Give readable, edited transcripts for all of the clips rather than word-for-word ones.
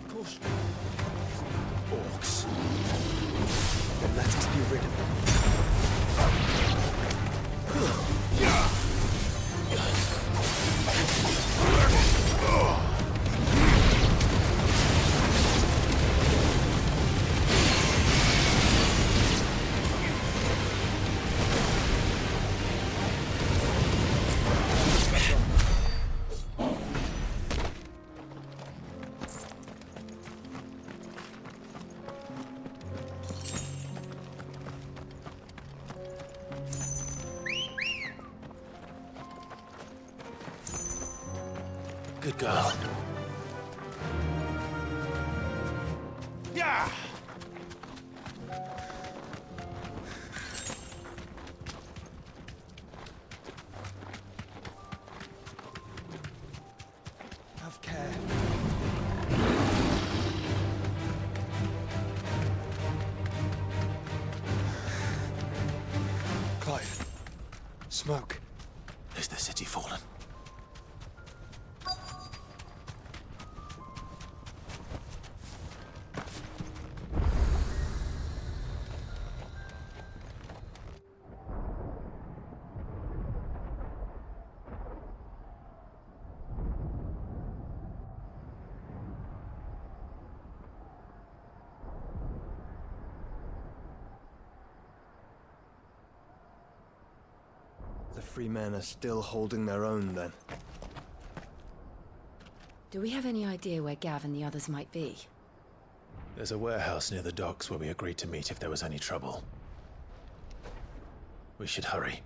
Push. Orcs. Then let us be rid of them. Good girl. Yeah! Have care. Clive. Smoke. Is the city fallen? The free men are still holding their own, then. Do we have any idea where Gav and the others might be? There's a warehouse near the docks where we agreed to meet if there was any trouble. We should hurry.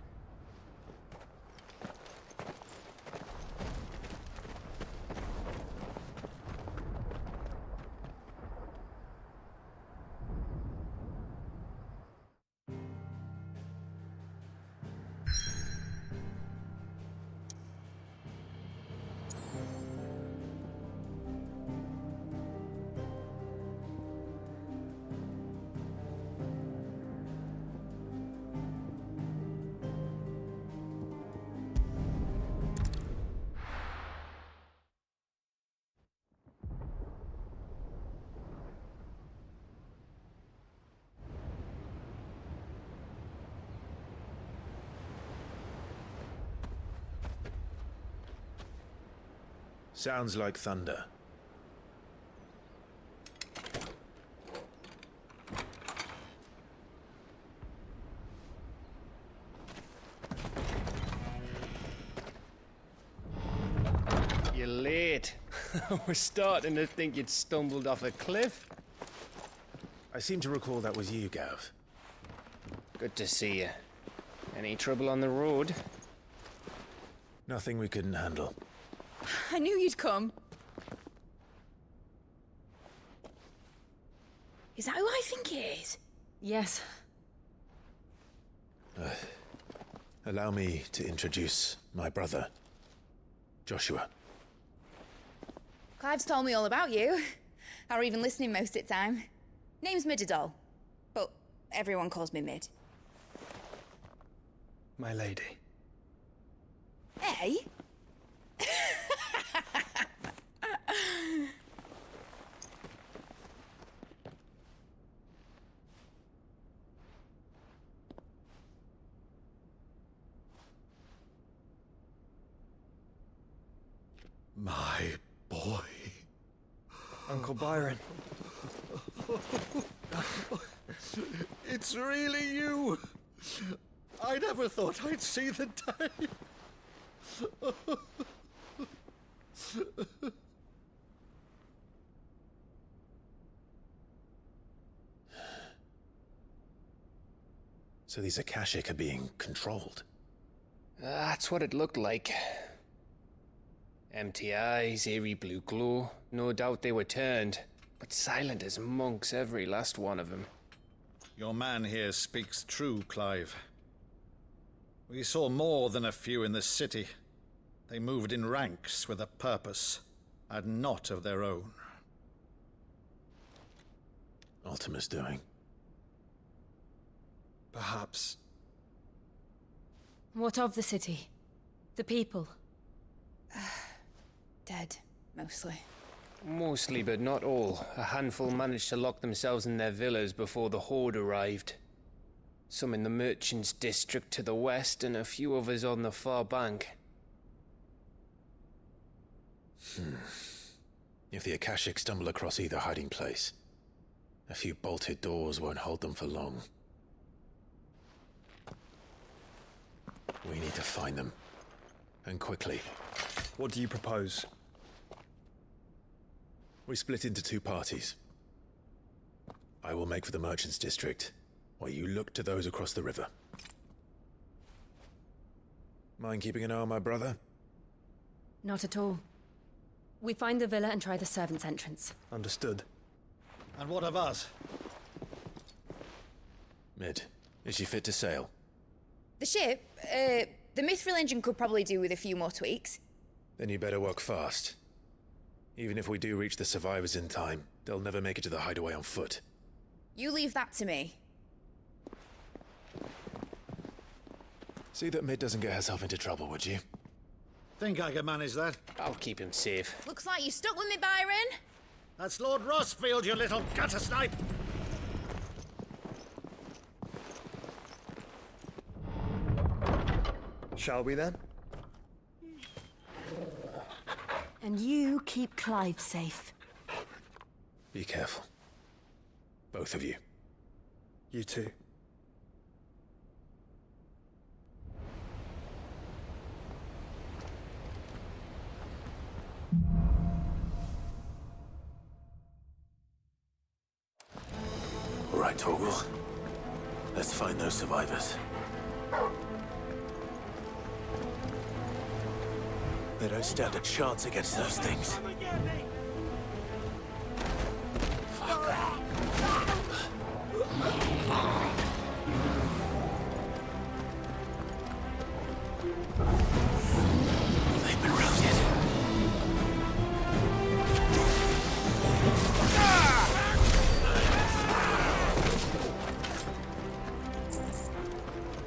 Sounds like thunder. You're late. We're starting to think you'd stumbled off a cliff. I seem to recall that was you, Gav. Good to see you. Any trouble on the road? Nothing we couldn't handle. I knew you'd come. Is that who I think it is? Yes. Allow me to introduce my brother, Joshua. Clive's told me all about you. Or even listening most of the time. Name's Midadol, but everyone calls me Mid. My lady. Hey? My boy. Uncle Byron. It's really you! I never thought I'd see the day. So these Akashic are being controlled. That's what it looked like. Empty eyes, eerie blue glow. No doubt they were turned, but silent as monks, every last one of them. Your man here speaks true, Clive. We saw more than a few in the city. They moved in ranks with a purpose, and not of their own. Ultima's doing. Perhaps. What of the city? The people? Dead, mostly. Mostly, but not all. A handful managed to lock themselves in their villas before the Horde arrived. Some in the Merchants' District to the west, and a few others on the far bank. If the Akashic stumble across either hiding place, a few bolted doors won't hold them for long. We need to find them. And quickly. What do you propose? We split into two parties. I will make for the Merchants' District, while you look to those across the river. Mind keeping an eye on my brother? Not at all. We find the villa and try the servants' entrance. Understood. And what of us? Mid, is she fit to sail? The ship, the Mithril engine could probably do with a few more tweaks. Then you better work fast. Even if we do reach the survivors in time, they'll never make it to the hideaway on foot. You leave that to me. See that Mid doesn't get herself into trouble, would you? Think I can manage that? I'll keep him safe. Looks like you stuck with me, Byron. That's Lord Rossfield, you little gutter snipe! Shall we then? And you keep Clive safe. Be careful. Both of you. You too. All right, Torgal. Let's find those survivors. They don't stand a chance against those things. They've been routed.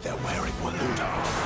They're wearing Waluda armor.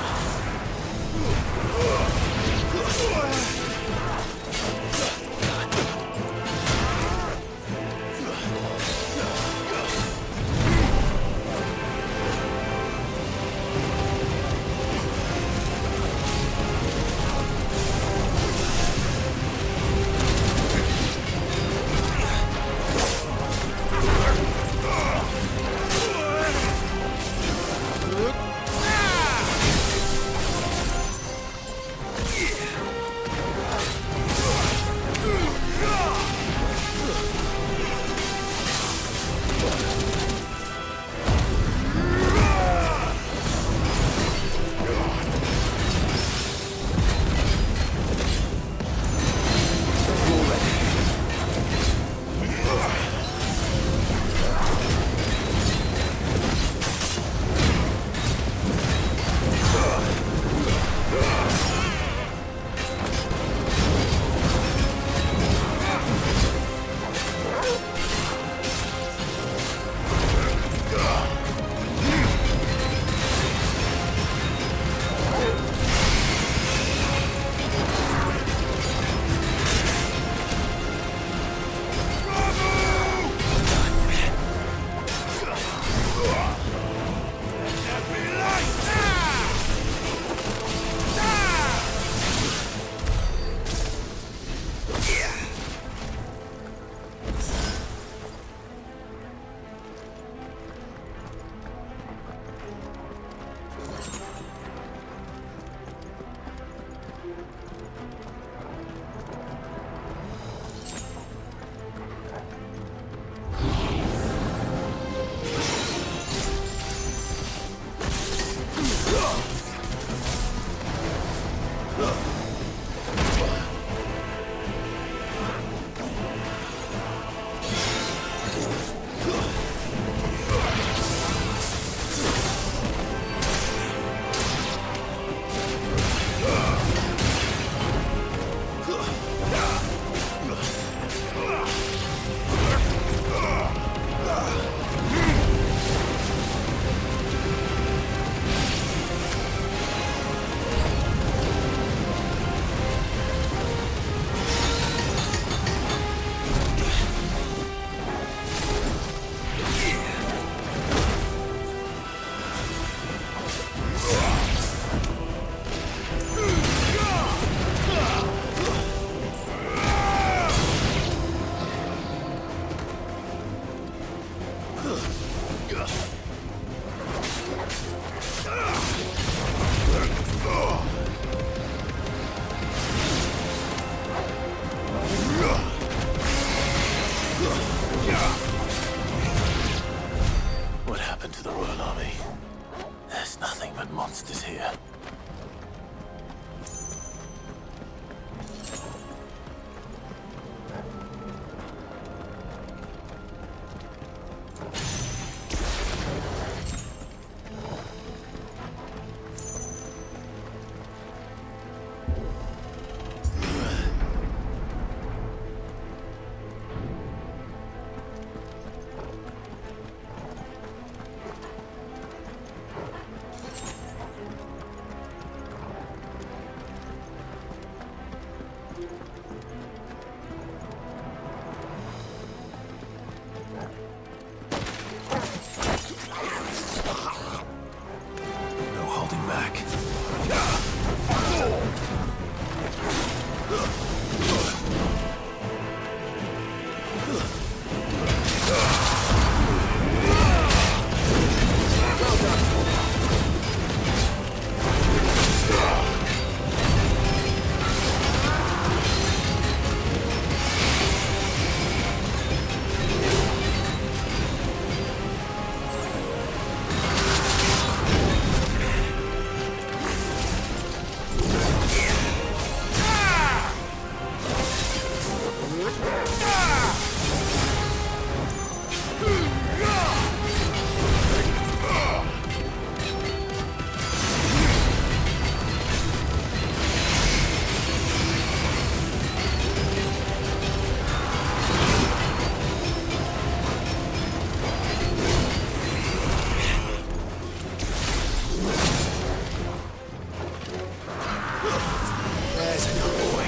There's a good boy.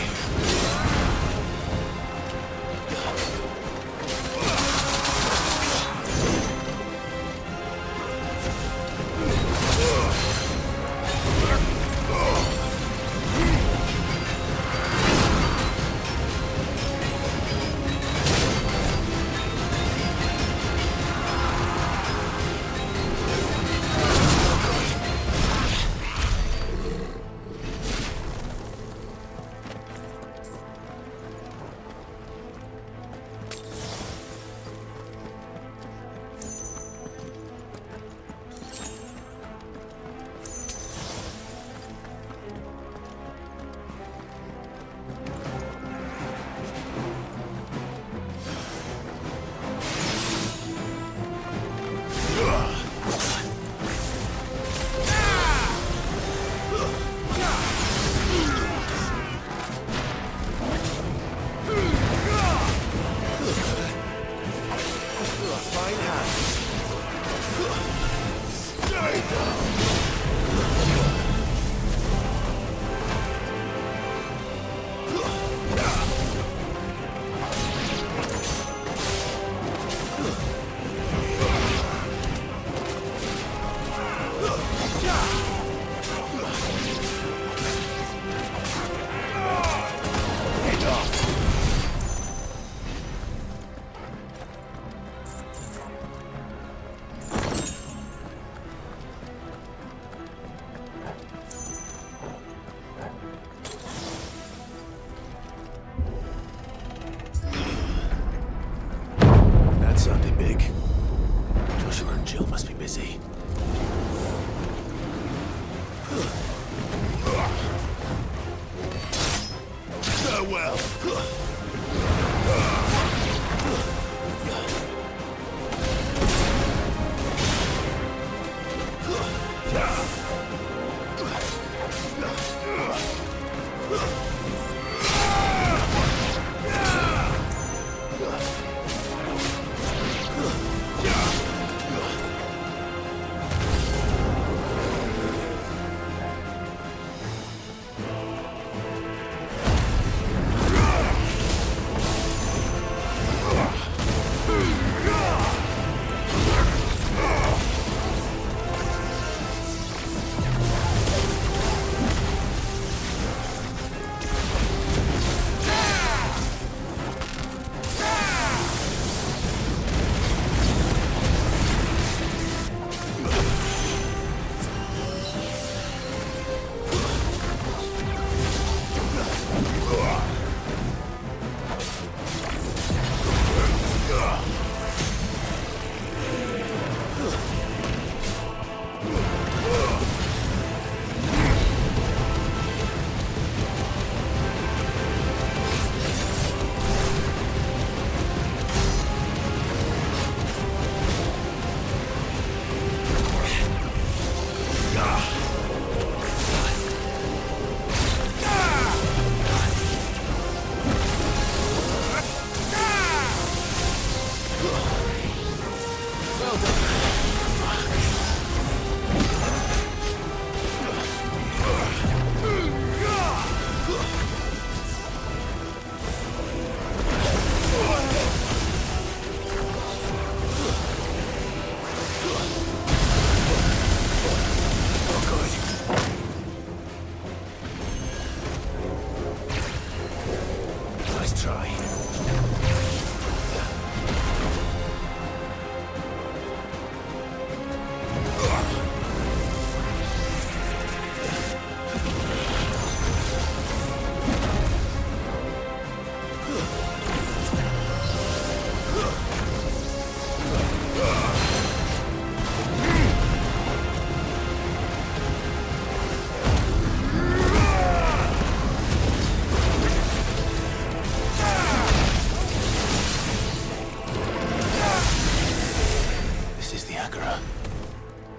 Sounded big. Joshua and Jill must be busy. Farewell.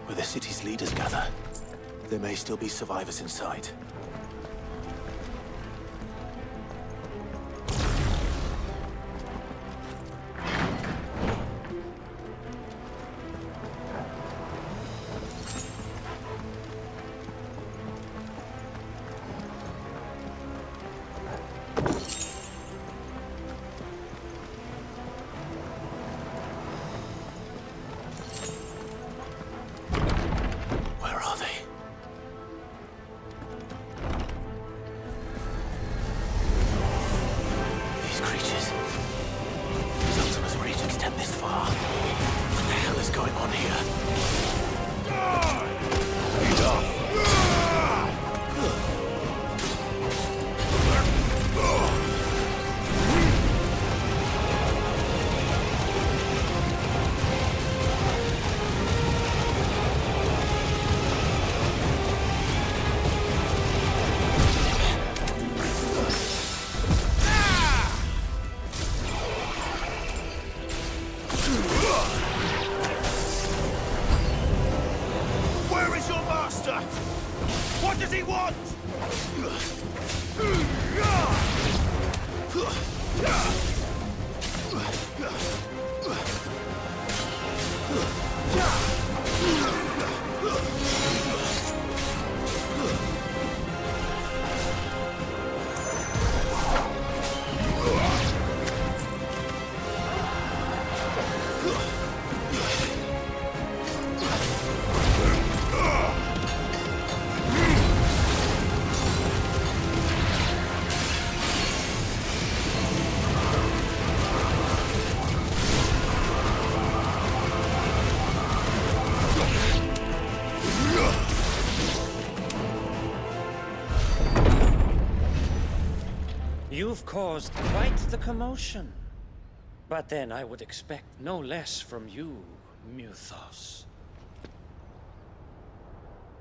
Where the city's leaders gather. There may still be survivors inside. You've caused quite the commotion. But then I would expect no less from you, Muthos.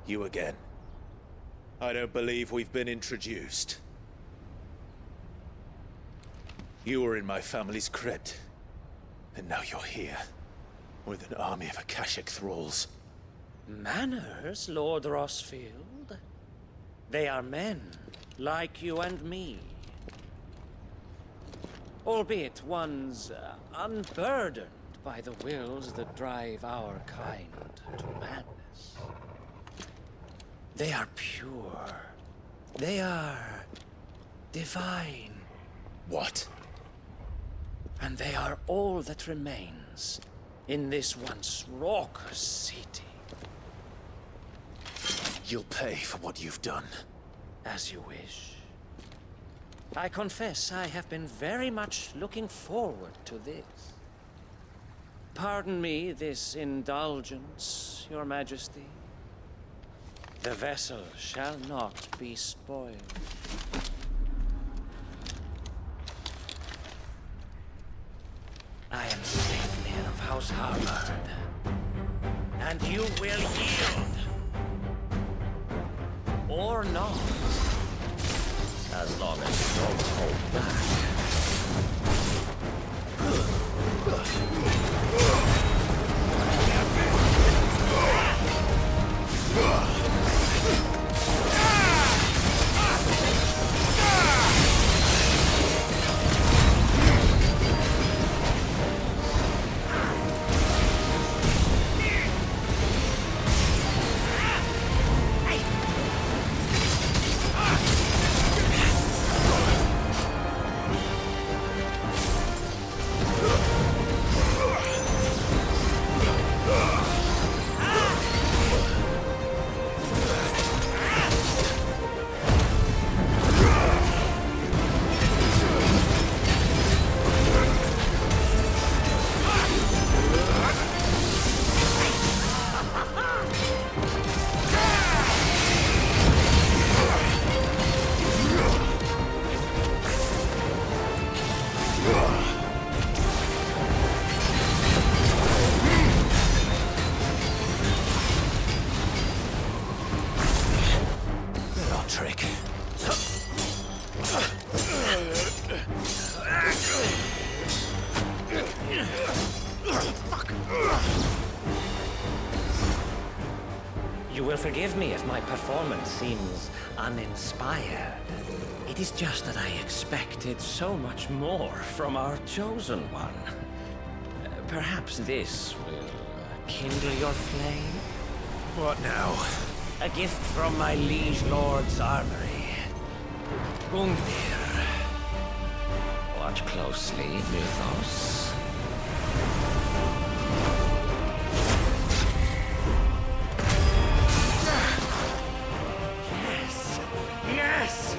You again. I don't believe we've been introduced. You were in my family's crypt. And now you're here. With an army of Akashic thralls. Manners, Lord Rossfield? They are men, like you and me. Albeit ones unburdened by the wills that drive our kind to madness. They are pure. They are divine. What? And they are all that remains in this once raucous city. You'll pay for what you've done. As you wish. I confess I have been very much looking forward to this. Pardon me this indulgence, Your Majesty. The vessel shall not be spoiled. I am Sigmund of House Harvard, and you will yield. Or not. As long as you don't hold back. You will forgive me if my performance seems uninspired. It is just that I expected so much more from our chosen one. Perhaps this will kindle your flame? What now? A gift from my liege lord's armory. Gungnir. Watch closely, Muthos. Yes!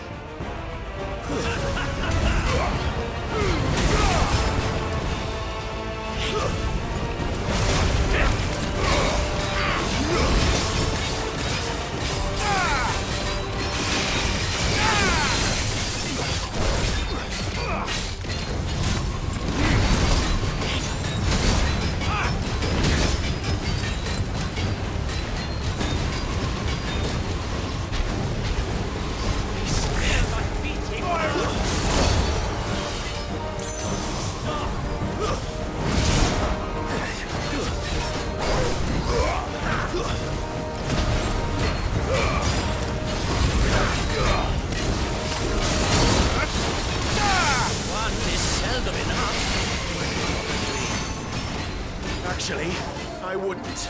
Actually, I wouldn't.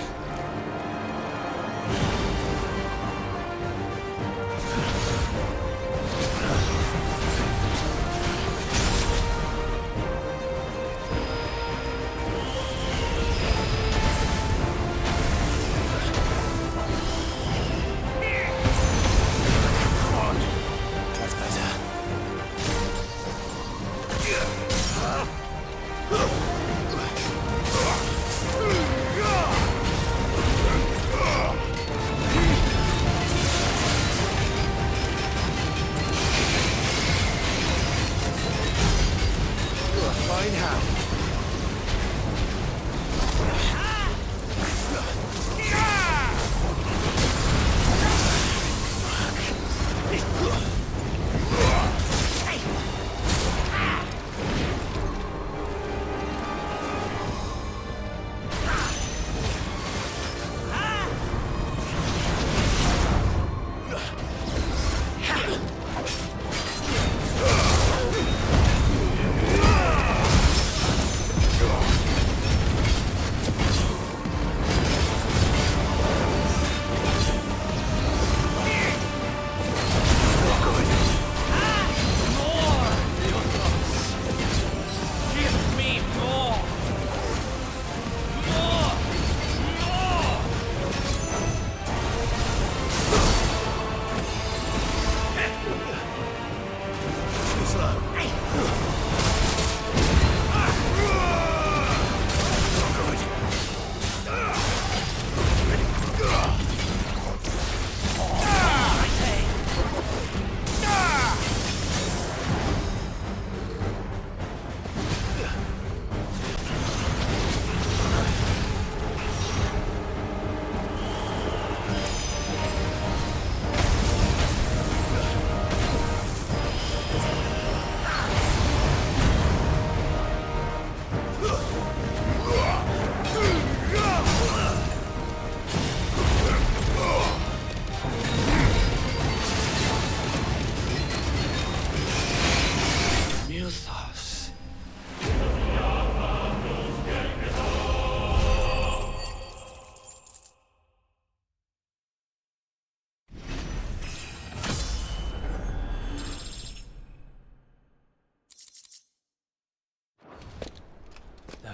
Come on. That's better.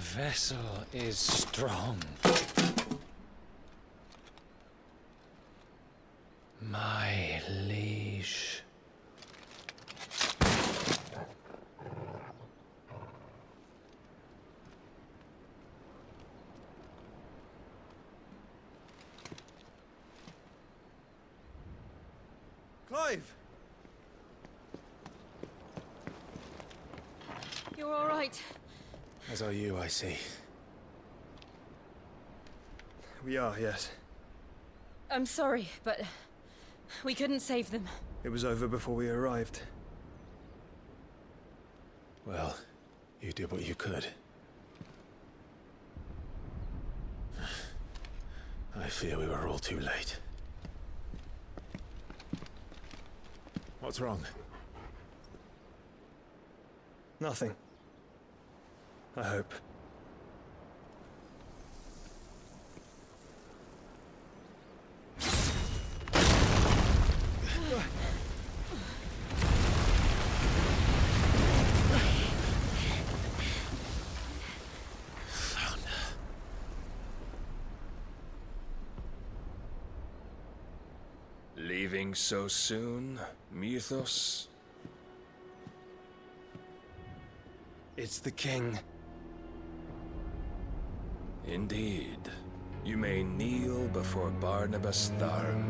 vessel is strong. My liege. Clive! You're all right. As are you, I see. We are, yes. I'm sorry, but we couldn't save them. It was over before we arrived. Well, you did what you could. I fear we were all too late. What's wrong? Nothing. I hope. Leaving so soon, Mythos? It's the king. Indeed. You may kneel before Barnabas Tharm,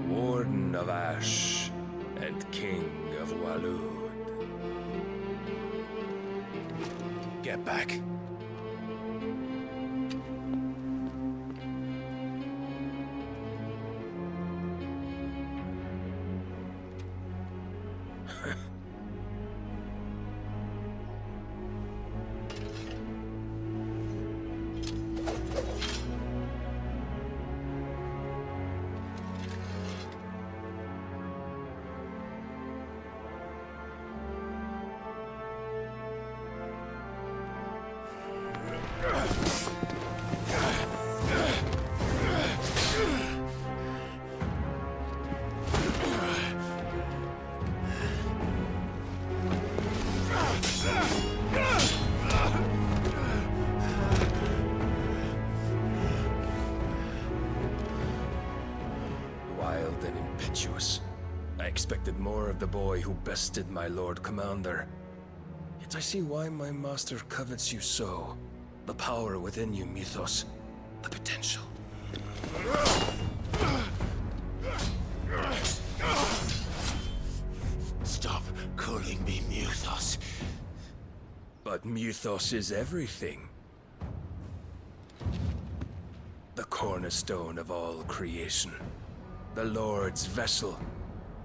Warden of Ash and King of Waloed. Get back. Wild and impetuous. I expected more of the boy who bested my Lord Commander. Yet I see why my master covets you so. The power within you, Mythos. The potential. Stop calling me Mythos. But Mythos is everything. The cornerstone of all creation. The Lord's vessel.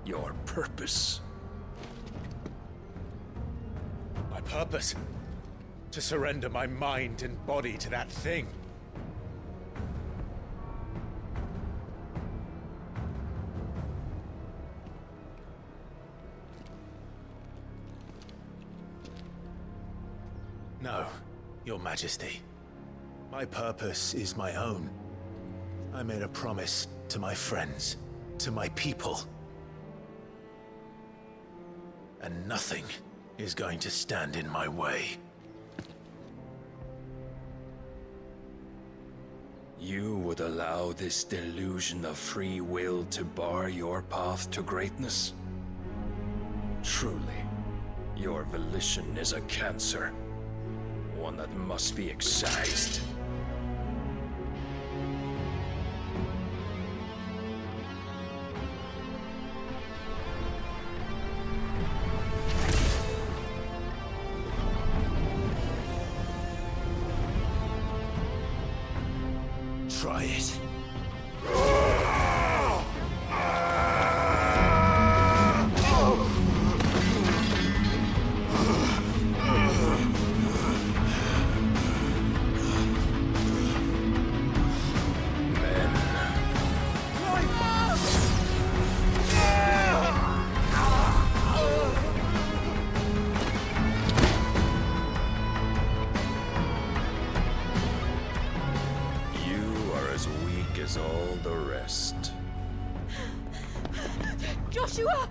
Your purpose. My purpose? To surrender my mind and body to that thing. No, Your Majesty. My purpose is my own. I made a promise to my friends, to my people. And nothing is going to stand in my way. You would allow this delusion of free will to bar your path to greatness? Truly, your volition is a cancer. One that must be excised. Try it. As all the rest. Joshua!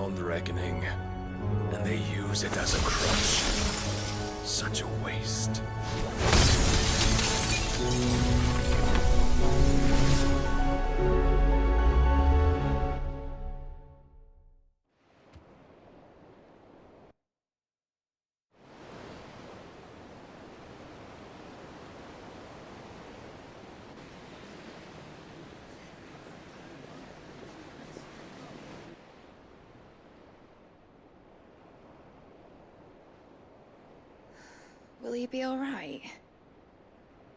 own reckoning, and they use it as a crutch. Such a waste. Will he be all right?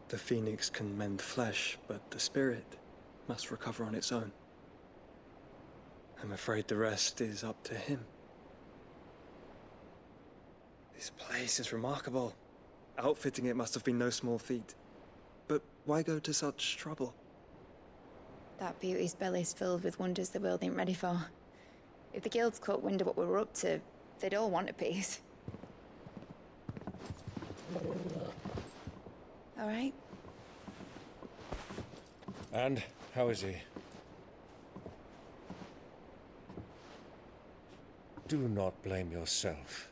The phoenix can mend flesh, but the spirit must recover on its own. I'm afraid the rest is up to him. This place is remarkable. Outfitting it must have been no small feat. But why go to such trouble? That beauty's belly's filled with wonders the world ain't ready for. If the guilds caught wind of what we were up to, they'd all want a piece. All right? And how is he? Do not blame yourself.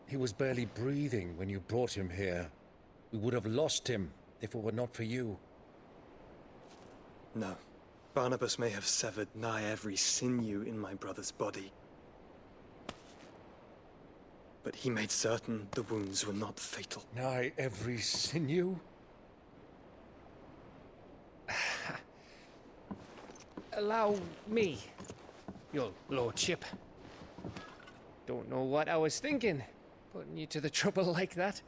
He was barely breathing when you brought him here. We would have lost him if it were not for you. No. Barnabas may have severed nigh every sinew in my brother's body. But he made certain the wounds were not fatal. Nigh every sinew? Allow me, your lordship. Don't know what I was thinking, putting you to the trouble like that.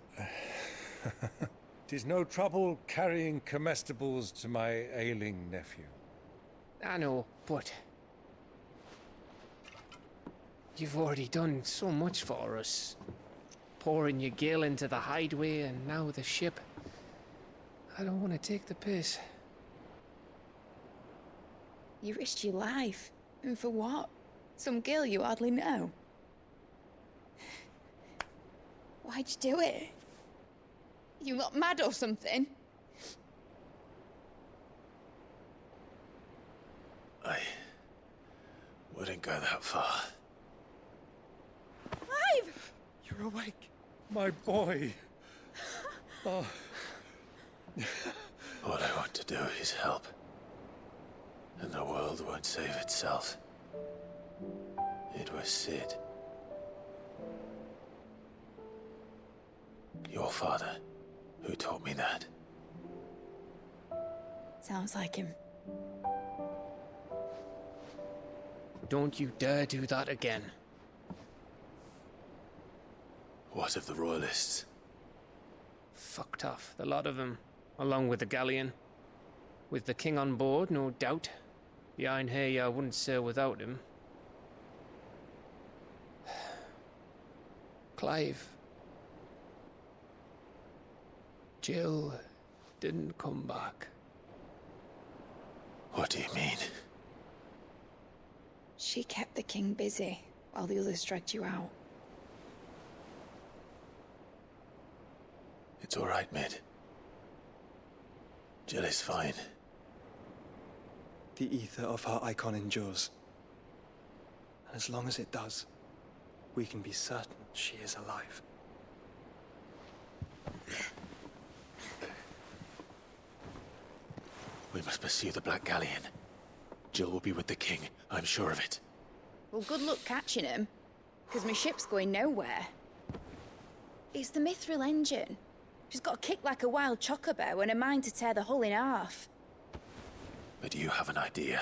'Tis no trouble carrying comestibles to my ailing nephew. I know, but you've already done so much for us. Pouring your gil into the hideaway and now the ship. I don't want to take the piss. You risked your life. And for what? Some girl you hardly know. Why'd you do it? You not mad or something? I wouldn't go that far. Clive! You're awake, my boy. Oh. All I want to do is help. And the world won't save itself. It was Sid. Your father, who taught me that. Sounds like him. Don't you dare do that again. What of the Royalists? Fucked off, the lot of them, along with the galleon. With the king on board, no doubt. Behind here, I wouldn't sail without him. Clive. Jill didn't come back. What do you mean? She kept the king busy while the others dragged you out. It's all right, Mid. Jill is fine. The ether of her icon endures. And as long as it does, we can be certain she is alive. We must pursue the Black Galleon. Jill will be with the king, I'm sure of it. Well, good luck catching him, because my ship's going nowhere. It's the Mithril engine. She's got a kick like a wild chocobo and a mind to tear the hull in half. But you have an idea.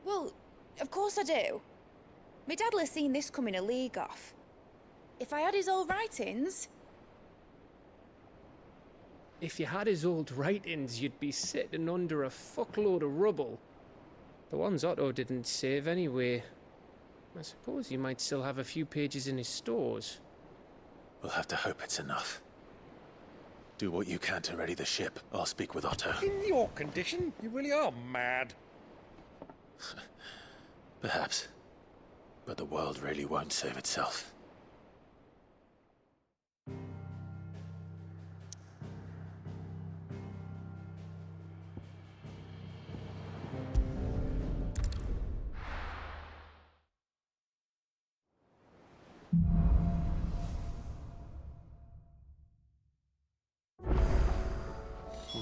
Well, of course I do. My dad'll have seen this coming a league off. If I had his old writings... If you had his old writings, you'd be sitting under a fuckload of rubble. The ones Otto didn't save anyway. I suppose he might still have a few pages in his stores. We'll have to hope it's enough. Do what you can to ready the ship. I'll speak with Otto. In your condition, you really are mad. Perhaps. But the world really won't save itself.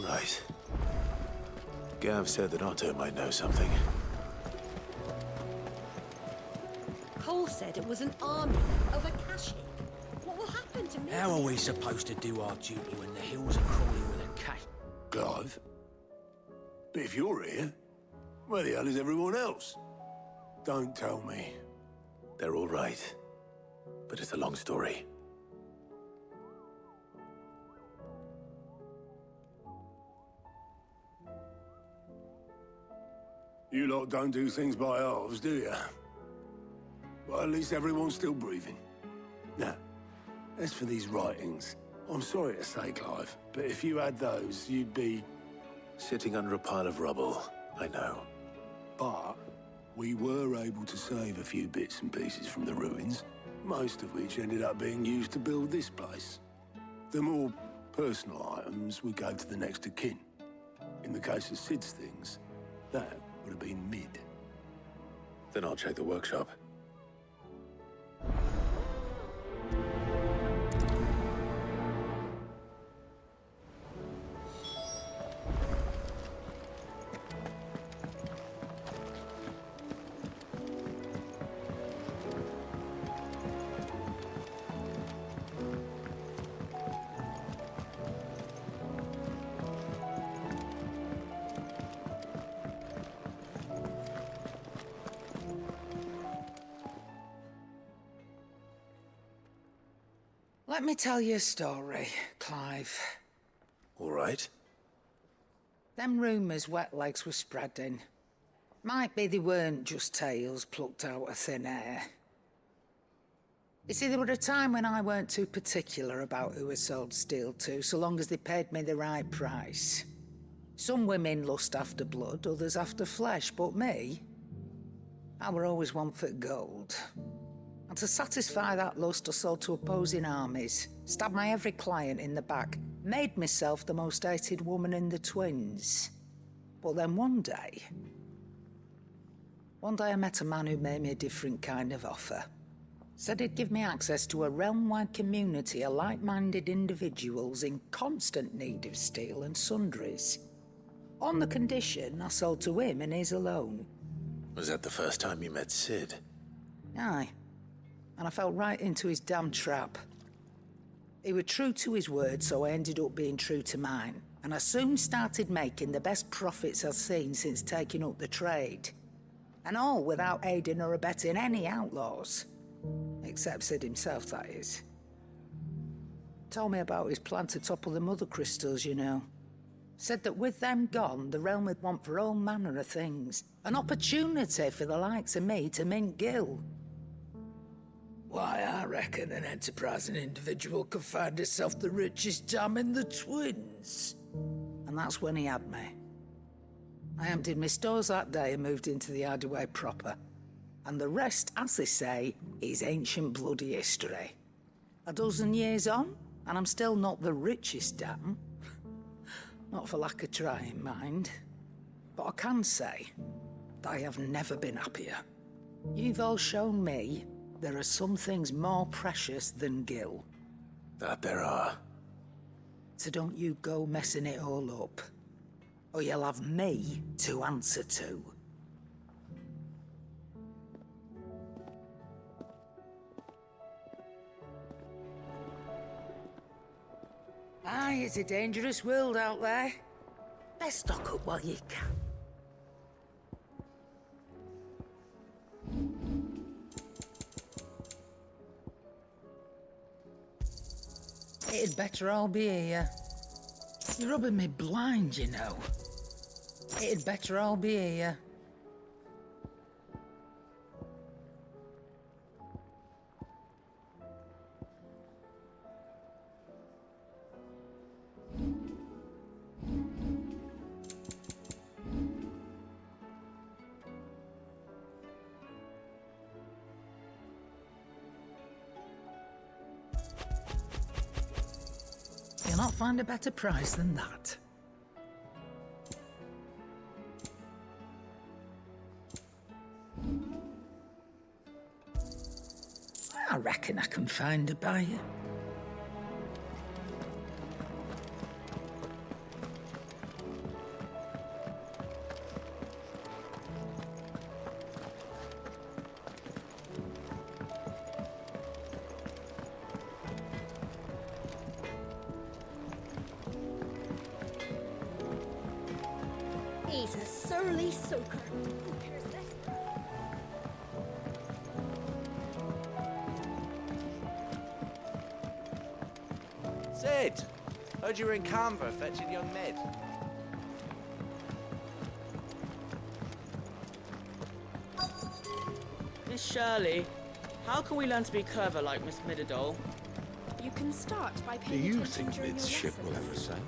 Right. Gav said that Otto might know something. Cole said it was an army of Akashic. What will happen to me? How are we supposed to do our duty when the hills are crawling with Akash? Clive? But if you're here, where the hell is everyone else? Don't tell me. They're all right. But it's a long story. You lot don't do things by halves, do you? Well, at least everyone's still breathing. Now, as for these writings, I'm sorry to say, Clive, but if you had those, you'd be... Sitting under a pile of rubble, I know. But we were able to save a few bits and pieces from the ruins, most of which ended up being used to build this place. The more personal items we gave to the next of kin. In the case of Sid's things, that would have been mid. Then I'll check the workshop. Let me tell you a story, Clive. All right. Them rumours Wetlegs were spreading. Might be they weren't just tales plucked out of thin air. You see, there were a time when I weren't too particular about who I sold steel to, so long as they paid me the right price. Some women lust after blood, others after flesh, but me, I were always one for gold. And to satisfy that lust, I sold to opposing armies, stabbed my every client in the back, made myself the most hated woman in the twins. But then one day I met a man who made me a different kind of offer. Said he'd give me access to a realm-wide community of like-minded individuals in constant need of steel and sundries. On the condition I sold to him and his alone. Was that the first time you met Sid? Aye. And I fell right into his damn trap. He was true to his word, so I ended up being true to mine. And I soon started making the best profits I've seen since taking up the trade. And all without aiding or abetting any outlaws. Except Sid himself, that is. Told me about his plan to topple the mother crystals, you know. Said that with them gone, the realm would want for all manner of things. An opportunity for the likes of me to mint gil. Why, I reckon an enterprising individual could find himself the richest dam in the twins. And that's when he had me. I emptied my stores that day and moved into the hideaway proper. And the rest, as they say, is ancient bloody history. A dozen years on, and I'm still not the richest dam. Not for lack of trying, mind. But I can say that I have never been happier. You've all shown me there are some things more precious than gil. That there are. So don't you go messing it all up, or you'll have me to answer to. Aye, it's a dangerous world out there. Best stock up while you can. It'd better all be here. You're rubbing me blind, you know. It'd better all be here. You'll not find a better price than that. I reckon I can find a buyer. Early soaker. Who cares less? Sid! Heard you were in Canva fetching young Ned. Miss Shirley, how can we learn to be clever like Miss Middledole? You can start by Do paying you attention think during Mid's your ship will lessons. ever sail?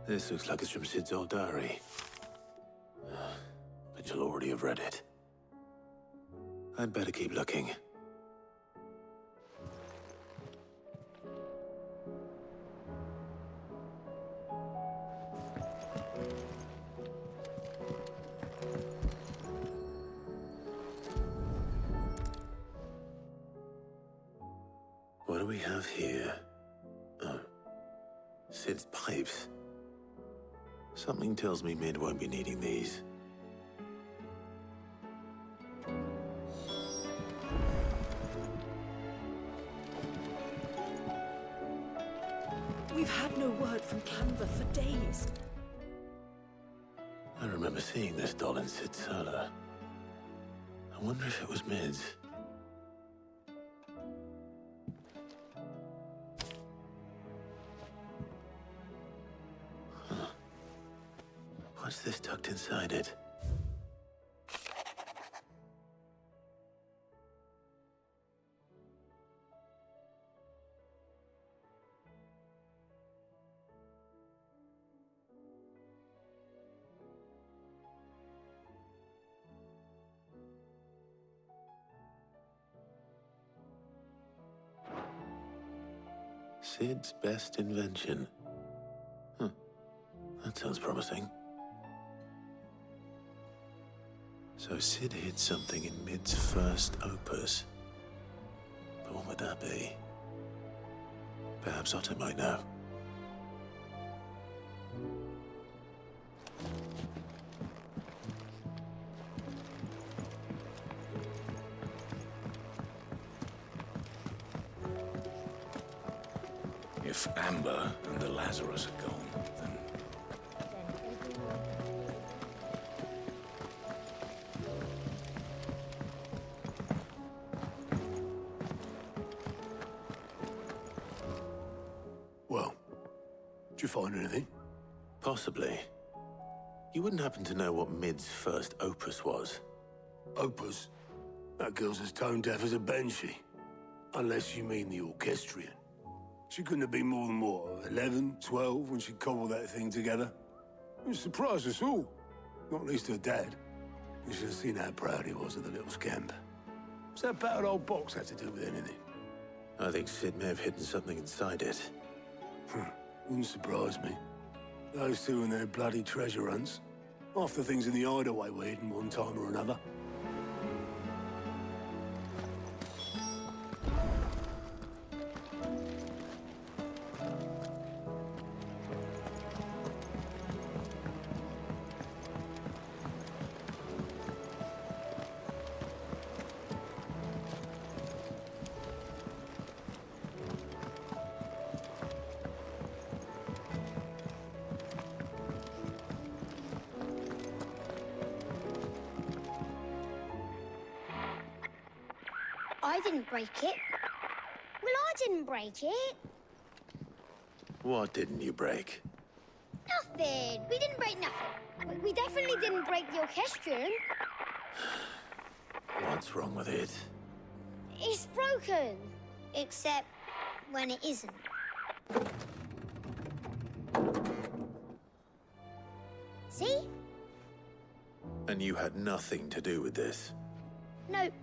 This looks like it's from Sid's old diary. But you'll already have read it. I'd better keep looking. What do we have here? Oh. Sid's pipes. Something tells me Mid won't be needing these. We've had no word from Canva for days. I remember seeing this doll in Sid's cellar. I wonder if it was Mid's. Huh. What's this tucked inside it? Sid's best invention. Huh. That sounds promising. So Sid hid something in Mid's first opus. But what would that be? Perhaps Otto might know. If Amber and the Lazarus are gone, then... Well, did you find anything? Possibly. You wouldn't happen to know what Mid's first opus was? Opus? That girl's as tone deaf as a banshee. Unless you mean the orchestrion. She couldn't have been more than, what, 11, 12 when she cobbled that thing together? It surprised us all. Not least her dad. You should have seen how proud he was of the little scamp. What's that battered old box have to do with anything? I think Sid may have hidden something inside it. Wouldn't surprise me. Those two and their bloody treasure hunts. Half the things in the hideaway were hidden one time or another. I didn't break it. Well, I didn't break it. What didn't you break? Nothing. We didn't break nothing. We definitely didn't break the orchestrion. What's wrong with it? It's broken. Except when it isn't. See? And you had nothing to do with this? Nope,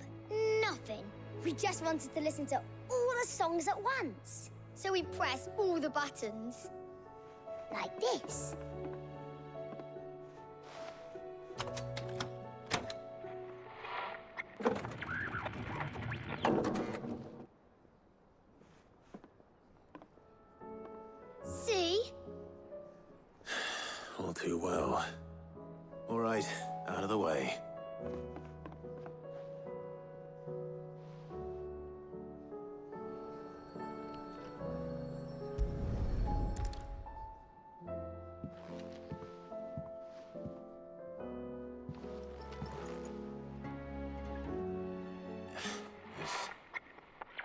nothing. We just wanted to listen to all the songs at once. So we pressed all the buttons. Like this. See? All too well. All right, out of the way.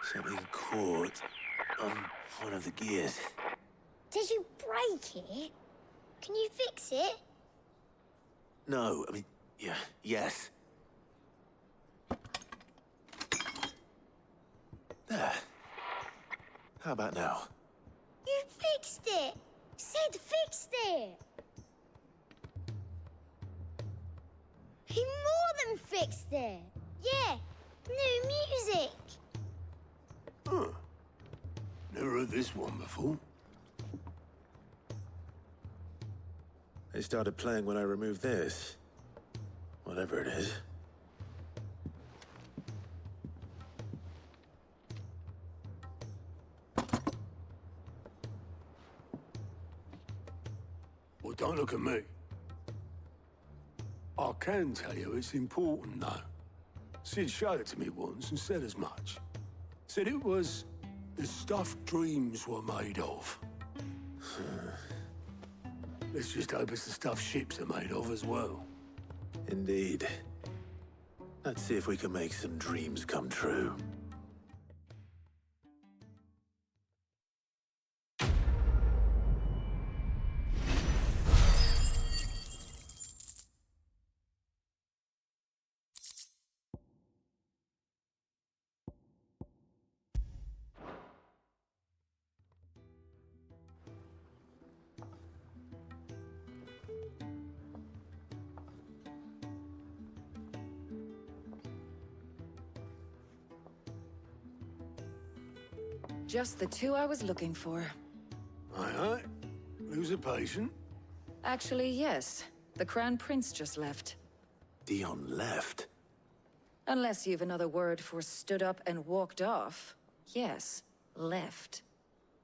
Something caught on one of the gears. Did you break it? Can you fix it? No, I mean, yeah, yes. There. How about now? You fixed it! Sid fixed it! He more than fixed it! Yeah, new music! Huh. Never heard this one before. They started playing when I removed this. Whatever it is. Well, don't look at me. I can tell you it's important, though. Sid showed it to me once and said as much. Said it was the stuff dreams were made of. Let's just hope it's the stuff ships are made of as well. Indeed. Let's see if we can make some dreams come true. Just the two I was looking for. Aye. Lose a patient? Actually, yes. The Crown Prince just left. Dion left? Unless you've another word for stood up and walked off. Yes, left.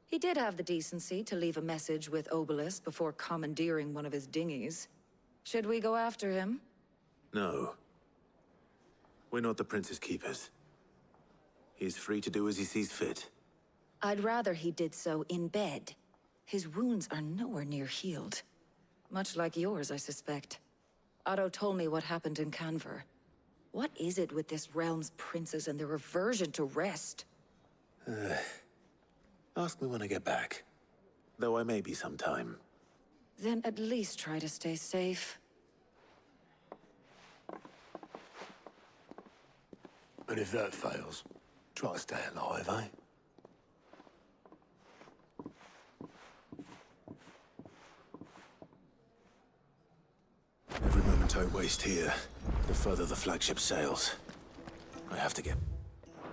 He did have the decency to leave a message with Obelisk before commandeering one of his dinghies. Should we go after him? No. We're not the Prince's keepers. He's free to do as he sees fit. I'd rather he did so in bed. His wounds are nowhere near healed. Much like yours, I suspect. Otto told me what happened in Canver. What is it with this realm's princes and their aversion to rest? Ask me when I get back. Though I may be sometime. Then at least try to stay safe. And if that fails, try to stay alive, eh? Every moment I waste here, the further the flagship sails. I have to get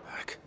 back.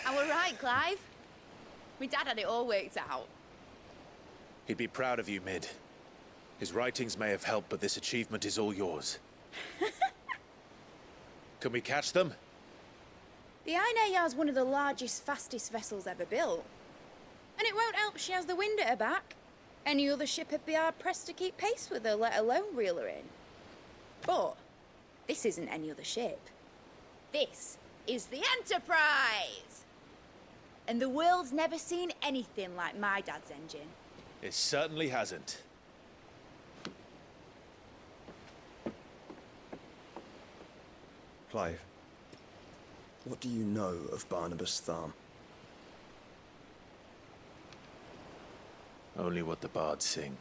I were right, Clive. My dad had it all worked out. He'd be proud of you, Mid. His writings may have helped, but this achievement is all yours. Can we catch them? The Ainayar's one of the largest, fastest vessels ever built. And it won't help she has the wind at her back. Any other ship would be hard-pressed to keep pace with her, let alone reel her in. But this isn't any other ship. This is the Enterprise! And the world's never seen anything like my dad's engine. It certainly hasn't. Clive, what do you know of Barnabas Tharm? Only what the bards sing.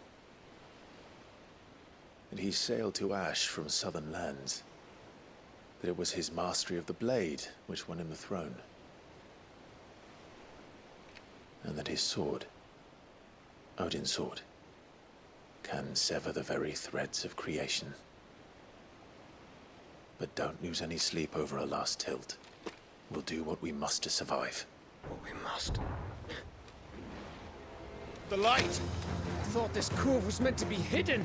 That he sailed to Ash from southern lands. That it was his mastery of the blade which won him the throne. And that his sword, Odin's sword, can sever the very threads of creation. But don't lose any sleep over a last tilt. We'll do what we must to survive. What we must. The light! I thought this cove was meant to be hidden.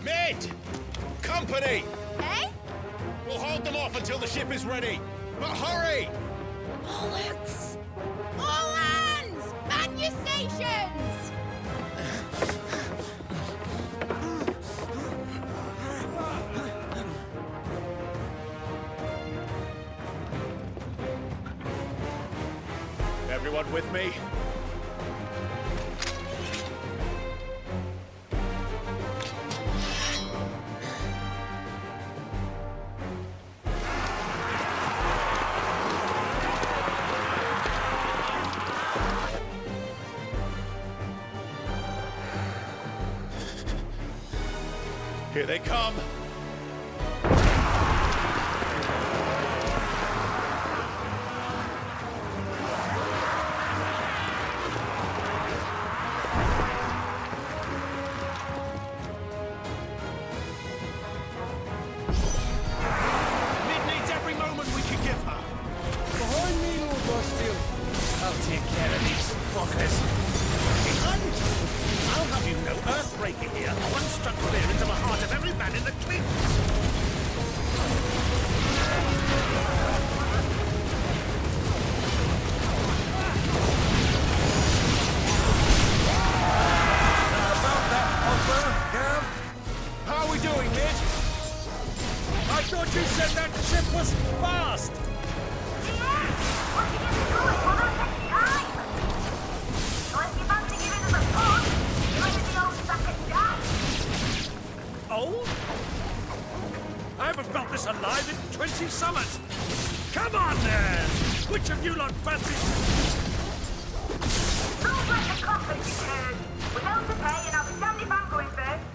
Mid! Company! Eh? We'll hold them off until the ship is ready. But hurry! Bollocks! All hands! Man your stations! Everyone with me? Here they come! Mid needs every moment we can give her. Behind me, Lord Rossfield. I'll take care of these fuckers. I'll have you know, Earthbreaker here. One struck clear into the heart of every man in the cliffs. How are we doing, Mid? I thought you said that ship was fast. Old? I haven't felt this alive in 20 summers. Come on, then! Which of you lot fancies... Don't let the conflict turn. Without the pay, and I'll be damned if I'm going first.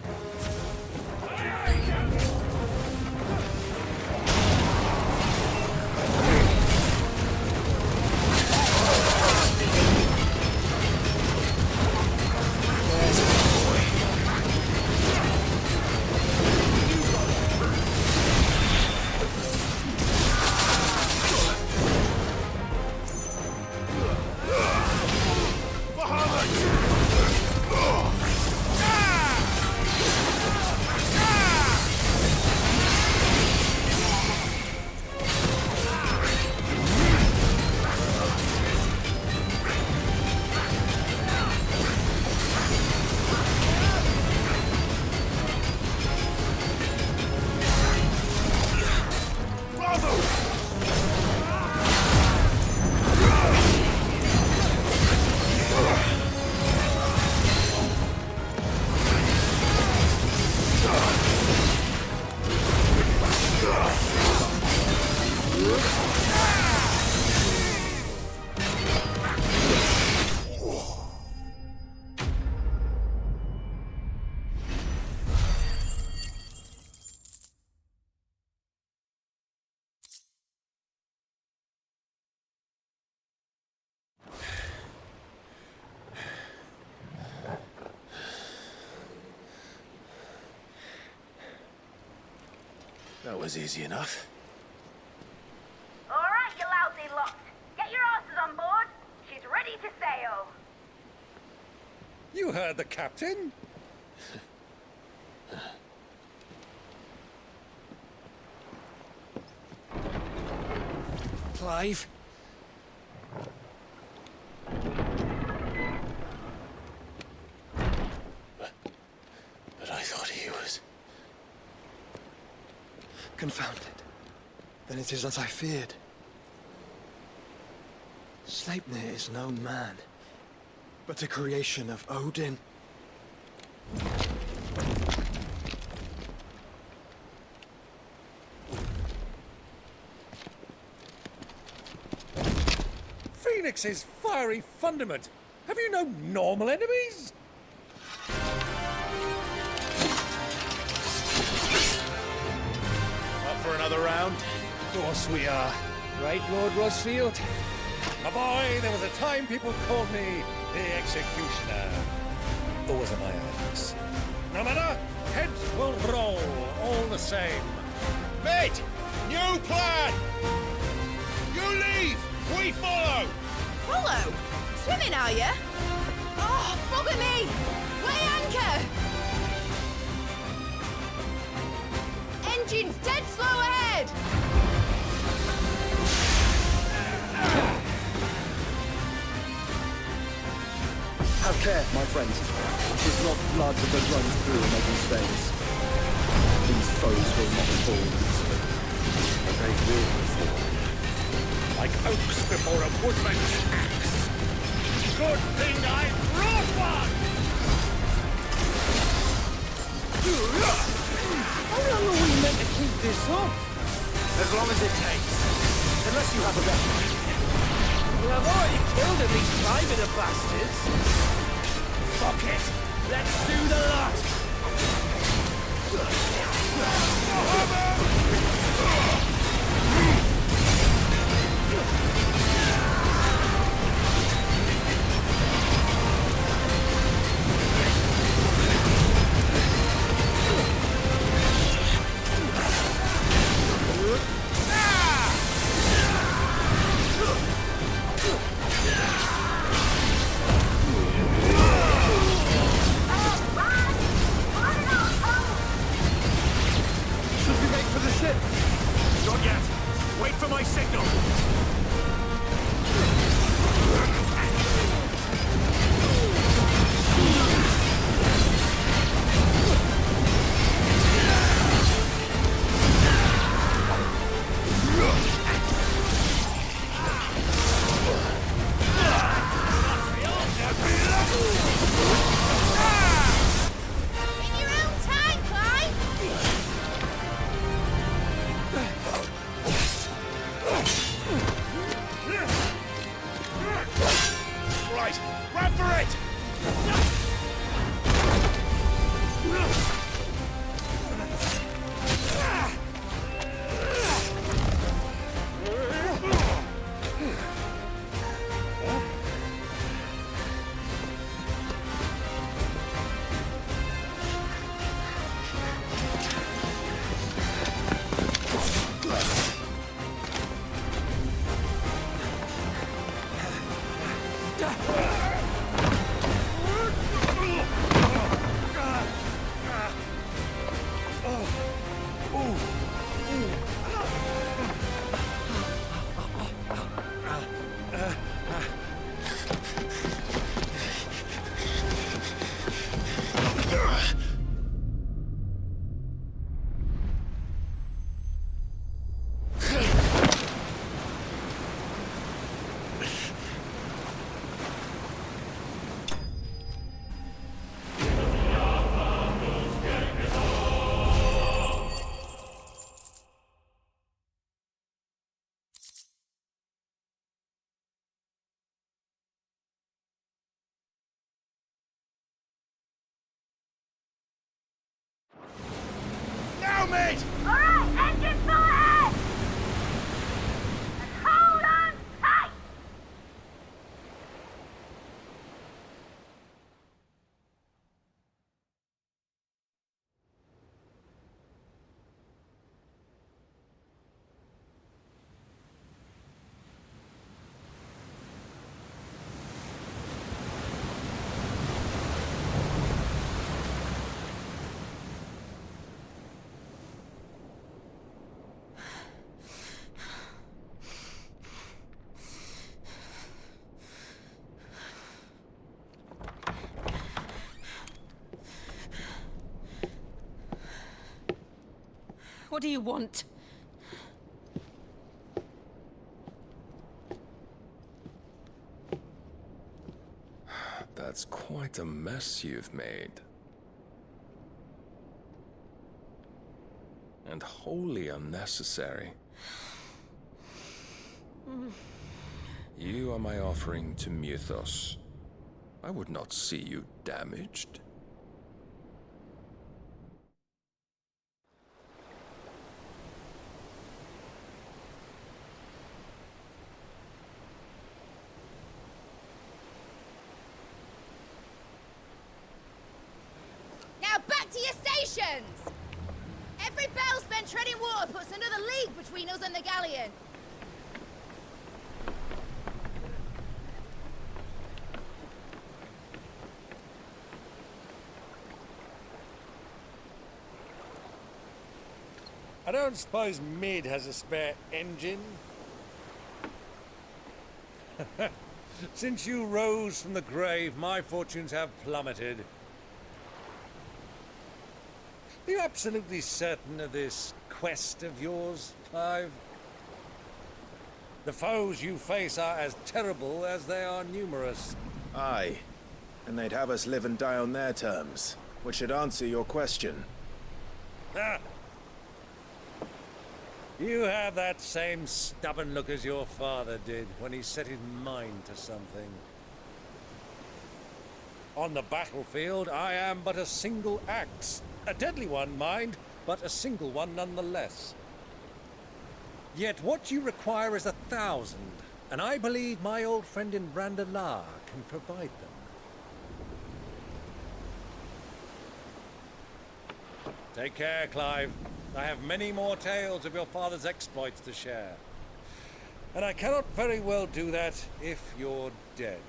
That was easy enough. All right, you lousy lot. Get your asses on board. She's ready to sail. You heard the captain? Clive? But I thought he was... Confounded. Then it is as I feared. Sleipnir is no man, but a creation of Odin. Phoenix's fiery fundament. Have you no normal enemies? Up for another round? Of course we are. Right, Lord Rosfield? My boy, there was a time people called me the Executioner. Always at my hands. No matter, heads will roll all the same. Mate! New plan! You leave! We follow! Follow? Swimming, are you? Oh, bugger me! Weigh anchor! Engine's dead slow ahead! Have care, my friends. It's not blood that runs through Megan's veins. These foes will not fall easily, but they will fall. Like oaks before a woodman's axe. Good thing I brought one! How long are we meant to keep this up? As long as it takes. Unless you have a better idea. Well, I've already killed at least 5 of the bastards. Fuck it! Let's do the lot! Now, mate! Alright, engine full ahead! And hold on tight! What do you want? That's quite a mess you've made. And wholly unnecessary. You are my offering to Mythos. I would not see you damaged. Now back to your stations! Every bell spent treading water puts another league between us and the galleon. I don't suppose Mid has a spare engine? Since you rose from the grave, my fortunes have plummeted. Are you absolutely certain of this quest of yours, Clive? The foes you face are as terrible as they are numerous. Aye. And they'd have us live and die on their terms, which should answer your question. Ah! You have that same stubborn look as your father did when he set his mind to something. On the battlefield, I am but a single axe. A deadly one, mind, but a single one nonetheless. Yet what you require is 1,000, and I believe my old friend in Brandalar can provide them. Take care, Clive. I have many more tales of your father's exploits to share. And I cannot very well do that if you're dead.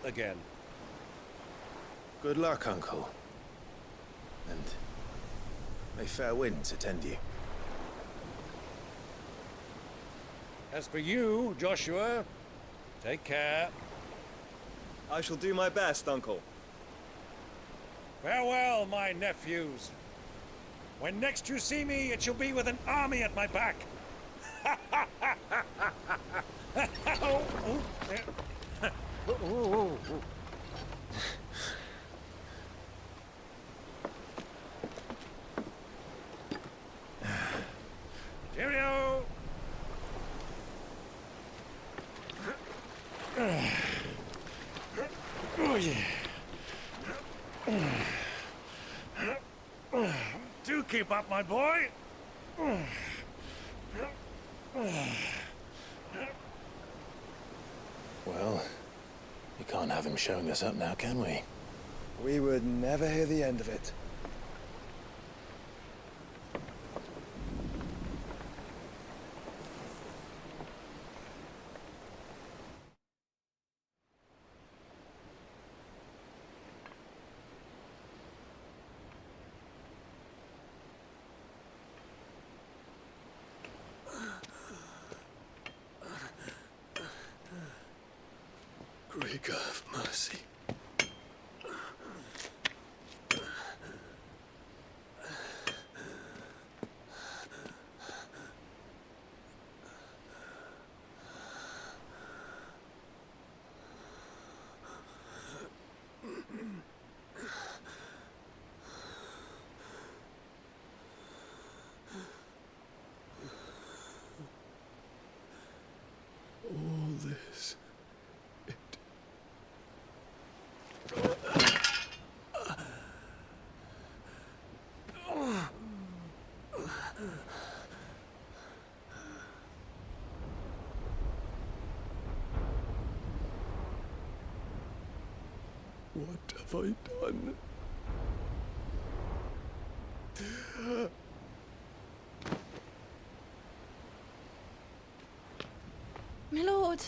Again. Good luck, Uncle. And may fair winds attend you. As for you, Joshua, take care. I shall do my best, Uncle. Farewell, my nephews. When next you see me, it shall be with an army at my back. Oh, oh, there. Oh, oh, oh. Cheerio! Oh, yeah. Do keep up, my boy. Well, we can't have him showing us up now, can we? We would never hear the end of it. Great God of mercy. All this. What have I done? My lord.